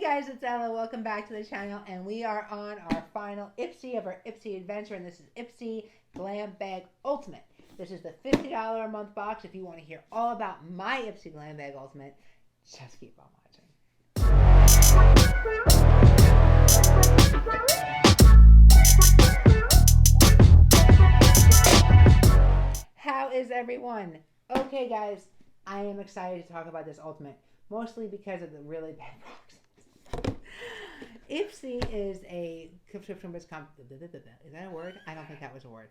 Guys, it's Ella. Welcome back to the channel, and we are on our final IPSY of our IPSY adventure, and this is IPSY Glam Bag Ultimate. This is the $50 a month box. If you want to hear all about my IPSY Glam Bag Ultimate, just keep on watching. How is everyone? Okay, guys, I am excited to talk about this Ultimate, mostly because of the really bad box. IPSY is a subscription box company. Is that a word? I don't think that was a word.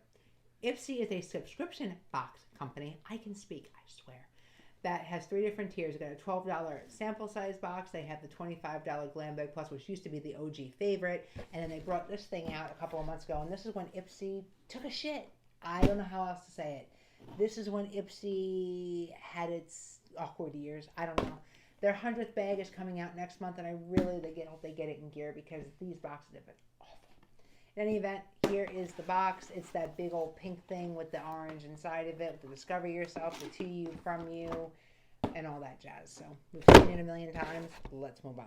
IPSY is a subscription box company. I can speak, I swear. That has 3 different tiers. They got a $12 sample size box. They have the $25 Glam Bag Plus, which used to be the OG favorite. And then they brought this thing out a couple of months ago. And this is when IPSY took a shit. I don't know how else to say it. This is when IPSY had its awkward years. I don't know. Their 100th bag is coming out next month, and I really hope they get it in gear because these boxes have been awful. In any event, here is the box. It's that big old pink thing with the orange inside of it, with the Discover Yourself, the To You, From You, and all that jazz. So we've seen it a million times. Let's move on.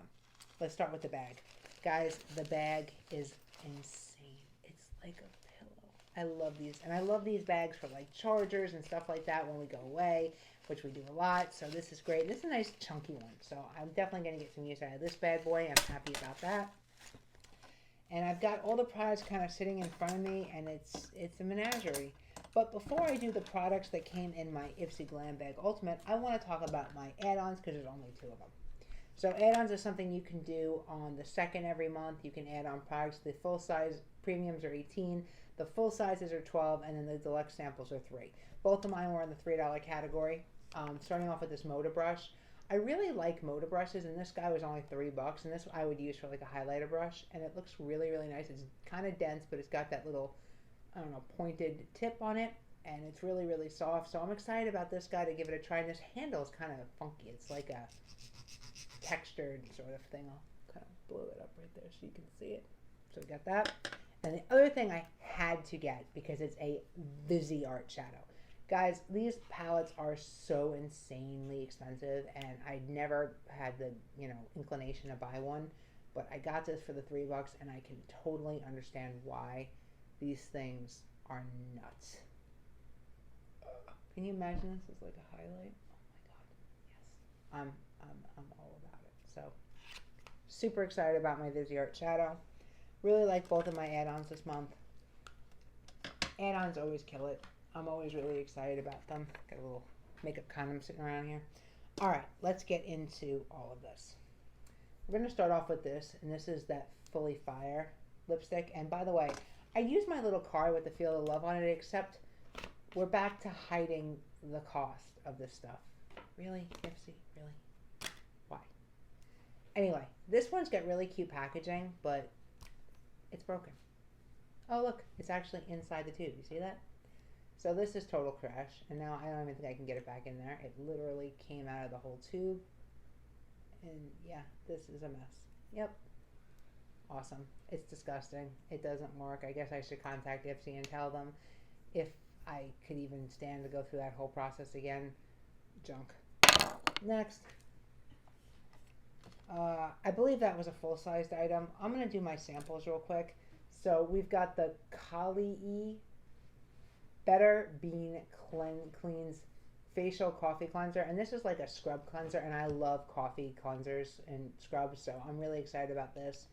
Let's start with the bag. Guys, the bag is insane. It's like a pillow. I love these. And I love these bags for like chargers and stuff like that when we go away, which we do a lot. So this is great. This is a nice chunky one. So I'm definitely going to get some use out of this bad boy. I'm happy about that. And I've got all the products kind of sitting in front of me, and it's a menagerie. But before I do the products that came in my IPSY Glam Bag Ultimate, I want to talk about my add-ons because there's only 2 of them. So add-ons is something you can do on the 2nd every month. You can add on products. The full-size premiums are $18. The full sizes are $12, and then the deluxe samples are $3. Both of mine were in the $3 category. Starting off with this motor brush. I really like motor brushes, and this guy was only $3, and this I would use for like a highlighter brush, and it looks really, really nice. It's kind of dense, but it's got that little, I don't know, pointed tip on it, and it's really, really soft. So I'm excited about this guy to give it a try. And this handle is kind of funky. It's like a textured sort of thing. I'll kind of blow it up right there so you can see it. So we got that. And the other thing I had to get, because it's a IPSY Art Shadow. Guys, these palettes are so insanely expensive, and I never had the, inclination to buy one, but I got this for the $3, and I can totally understand why these things are nuts. Can you imagine this as like a highlight? Oh my god, yes. I'm all about it. So, super excited about my IPSY Art Shadow. Really like both of my add-ons this month. Add-ons always kill it. I'm always really excited about them. Got a little makeup condom sitting around here. All right, let's get into all of this. We're going to start off with this, and this is that Fully Fire lipstick. And by the way, I used my little card with the Feel the Love on it, except we're back to hiding the cost of this stuff. Really, IPSY? Really? Why? Anyway, this one's got really cute packaging, but it's broken. Oh, look, it's actually inside the tube. You see that? So this is total trash, and now I don't even think I can get it back in there. It literally came out of the whole tube, and yeah, this is a mess. Yep. Awesome. It's disgusting. It doesn't work. I guess I should contact IPSY and tell them if I could even stand to go through that whole process again. Junk. Next. I believe that was a full-sized item. I'm going to do my samples real quick. So we've got the Kali Better Bean Cleans Facial Coffee Cleanser, and this is like a scrub cleanser, and I love coffee cleansers and scrubs, so I'm really excited about this.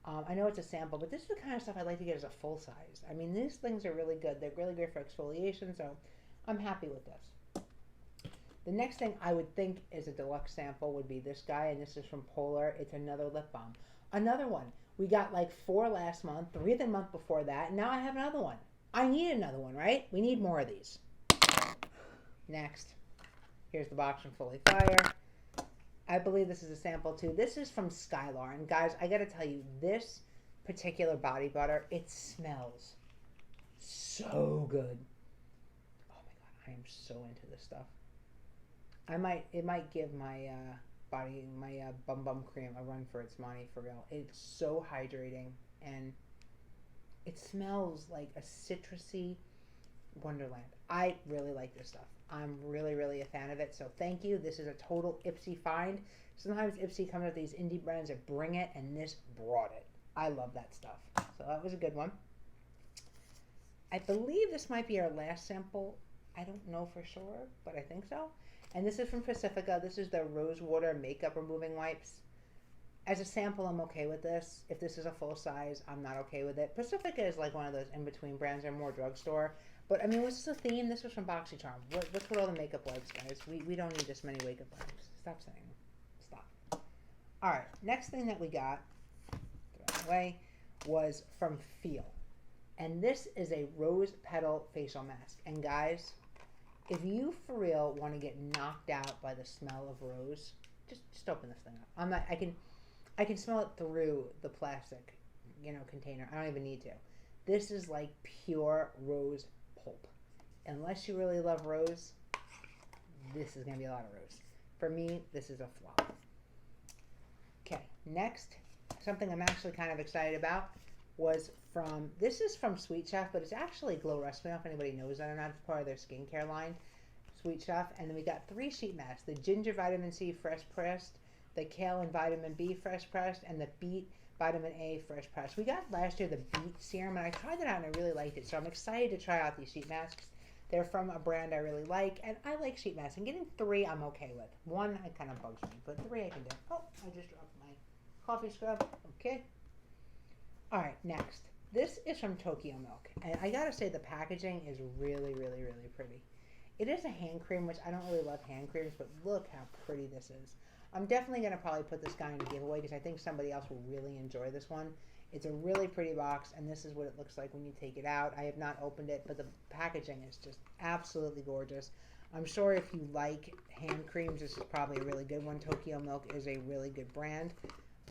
I know it's a sample, but this is the kind of stuff I'd like to get as a full size. I mean, these things are really good. They're really great for exfoliation, so I'm happy with this. The next thing I would think is a deluxe sample would be this guy, and this is from Polar. It's another lip balm. Another one. We got like 4 last month, 3 the month before that, and now I have another one. I need another one, right? We need more of these. Next. Here's the box from Fully Fire. I believe this is a sample too. This is from Skylar. And guys, I gotta tell you, this particular body butter, it smells so good. Oh my god, I am so into this stuff. It might give my bum bum cream a run for its money, for real. It's so hydrating, and it smells like a citrusy, Wonderland. I really like this stuff. I'm really, really a fan of it. So thank you. This is a total IPSY find. Sometimes IPSY comes with these indie brands that bring it, and this brought it. I love that stuff. So that was a good one. I believe this might be our last sample. I don't know for sure, but I think so. And this is from Pacifica. This is the Rose Water Makeup Removing Wipes. As a sample, I'm okay with this. If this is a full size, I'm not okay with it. Pacifica is like one of those in-between brands. They're more drugstore. But, I mean, was this a theme? This was from BoxyCharm. What's with all the makeup wipes, guys? We don't need this many makeup wipes. Stop saying them. Stop. All right. Next thing that we got, throw it away, was from Feel. And this is a rose petal facial mask. And, guys, if you, for real, want to get knocked out by the smell of rose, just open this thing up. I can smell it through the plastic, container. I don't even need to. This is like pure rose pulp. Unless you really love rose, this is going to be a lot of rose. For me, this is a flop. Okay, next, something I'm actually kind of excited about was this is from Sweet Chef, but it's actually Glow Rescue. I don't know if anybody knows that or not. It's part of their skincare line, Sweet Chef. And then we got 3 sheet masks. The Ginger Vitamin C Fresh Pressed, the Kale and Vitamin B Fresh Pressed, and the Beet Vitamin A Fresh Pressed. We got last year the Beet Serum, and I tried it out and I really liked it. So I'm excited to try out these sheet masks. They're from a brand I really like, and I like sheet masks. And getting 3 I'm okay with. 1 it kind of bugs me, but 3 I can do. Oh, I just dropped my coffee scrub. Okay. All right, next. This is from Tokyo Milk, and I gotta say the packaging is really, really, really pretty. It is a hand cream, which I don't really love hand creams, but look how pretty this is. I'm definitely going to probably put this guy in a giveaway because I think somebody else will really enjoy this one. It's a really pretty box, and this is what it looks like when you take it out. I have not opened it, but the packaging is just absolutely gorgeous. I'm sure if you like hand creams, this is probably a really good one. Tokyo Milk is a really good brand,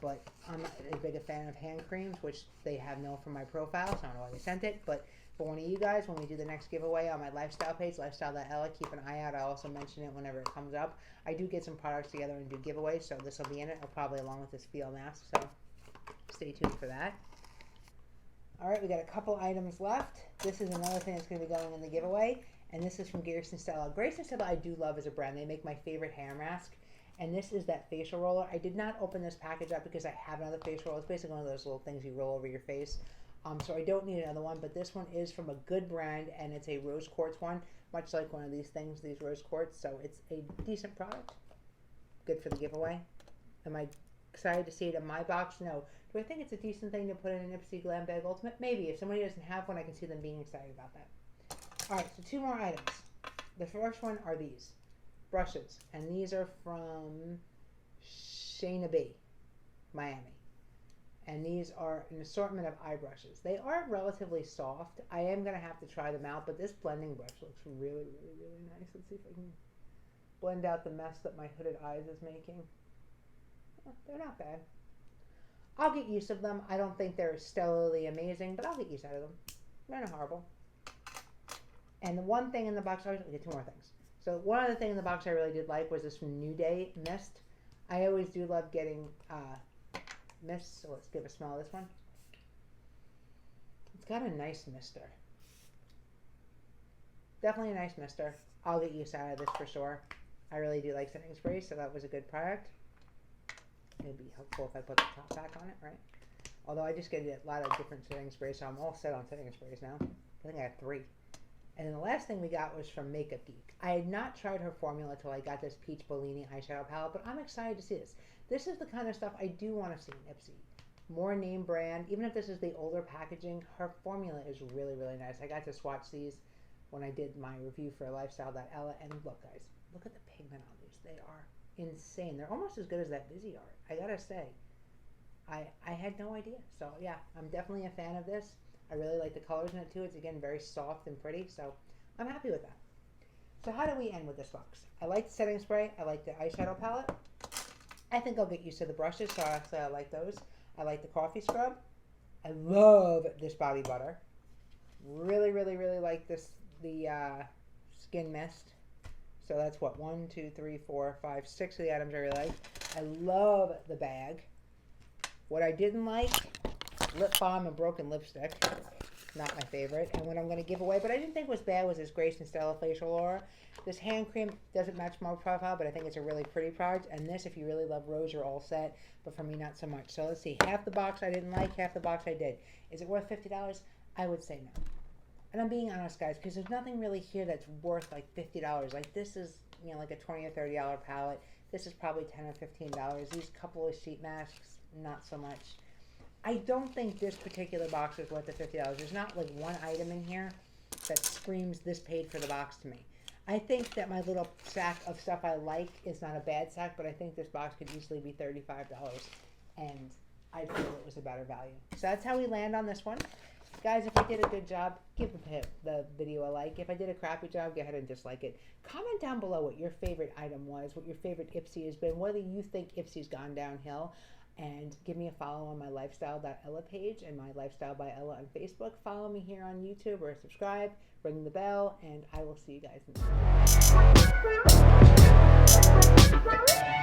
but I'm not as big a fan of hand creams, which they have known from my profile, so I don't know why they sent it. But for one of you guys, when we do the next giveaway on my lifestyle page, lifestyle.ella, keep an eye out. I'll also mention it whenever it comes up. I do get some products together and do giveaways, so this will be in it, or probably along with this Feel mask, so stay tuned for that. All right, we got a couple items left. This is another thing that's going to be going in the giveaway, and this is from Grace and Stella. Grace and Stella I do love as a brand. They make my favorite hair mask, and this is that facial roller. I did not open this package up because I have another facial roller. It's basically one of those little things you roll over your face. So I don't need another one, but this one is from a good brand, and it's a rose quartz one, much like one of these things, these rose quartz. So it's a decent product. Good for the giveaway. Am I excited to see it in my box? No. Do I think it's a decent thing to put in an IPSY Glam Bag Ultimate? Maybe. If somebody doesn't have one, I can see them being excited about that. All right, so 2 more items. The first one are these brushes, and these are from Shayna B, Miami. And these are an assortment of eye brushes. They are relatively soft. I am going to have to try them out, but this blending brush looks really, really, really nice. Let's see if I can blend out the mess that my hooded eyes is making. Oh, they're not bad. I'll get use of them. I don't think they're stellarly amazing, but I'll get use out of them. They're not horrible. And the one thing in the box, I'll get 2 more things. So one other thing in the box I really did like was this from New Day Mist. I always do love getting mist, so let's give a smell of this one. It's got a nice mister. Definitely a nice mister. I'll get use out of this for sure. I really do like setting sprays, so that was a good product. It'd be helpful if I put the top back on it, right? Although I just get a lot of different setting sprays, so I'm all set on setting sprays now. I think I have 3. And then the last thing we got was from Makeup Geek. I had not tried her formula until I got this Peach Bellini eyeshadow palette, but I'm excited to see this. This is the kind of stuff I do want to see in IPSY. More name brand. Even if this is the older packaging, her formula is really, really nice. I got to swatch these when I did my review for lifestyle.ella, and look, guys, look at the pigment on these. They are insane. They're almost as good as that Busy Art. I gotta say, I had no idea. So yeah, I'm definitely a fan of this. I really like the colors in it too. It's again very soft and pretty, so I'm happy with that. So how do we end with this box? I like the setting spray. I like the eyeshadow palette. I think I'll get used to the brushes, so actually I like those. I like the coffee scrub. I love this body butter. Really, really, really like the skin mist. So that's what, 1, 2, 3, 4, 5, 6 of the items I really like. I love the bag. What I didn't like, lip balm and broken lipstick. not my favorite. And what I'm going to give away, but I didn't think was bad, was this Grace and Stella Facial Aura. This hand cream doesn't match my profile, but I think it's a really pretty product. And this, if you really love rose, you're all set. But for me, not so much. So let's see. Half the box I didn't like, half the box I did. Is it worth $50? I would say no. And I'm being honest, guys, because there's nothing really here that's worth like $50. Like this is, you know, like a $20 or $30 palette. This is probably $10 or $15. These couple of sheet masks, not so much. I don't think this particular box is worth the $50. There's not like one item in here that screams this paid for the box to me. I think that my little sack of stuff I like is not a bad sack, but I think this box could easily be $35, and I feel it was a better value. So that's how we land on this one. Guys, if I did a good job, give the video a like. If I did a crappy job, go ahead and dislike it. Comment down below what your favorite item was, what your favorite IPSY has been, whether you think IPSY's gone downhill. And give me a follow on my lifestyle.ella page and my Lifestyle by Ella on Facebook. Follow me here on YouTube or subscribe, ring the bell, and I will see you guys next time.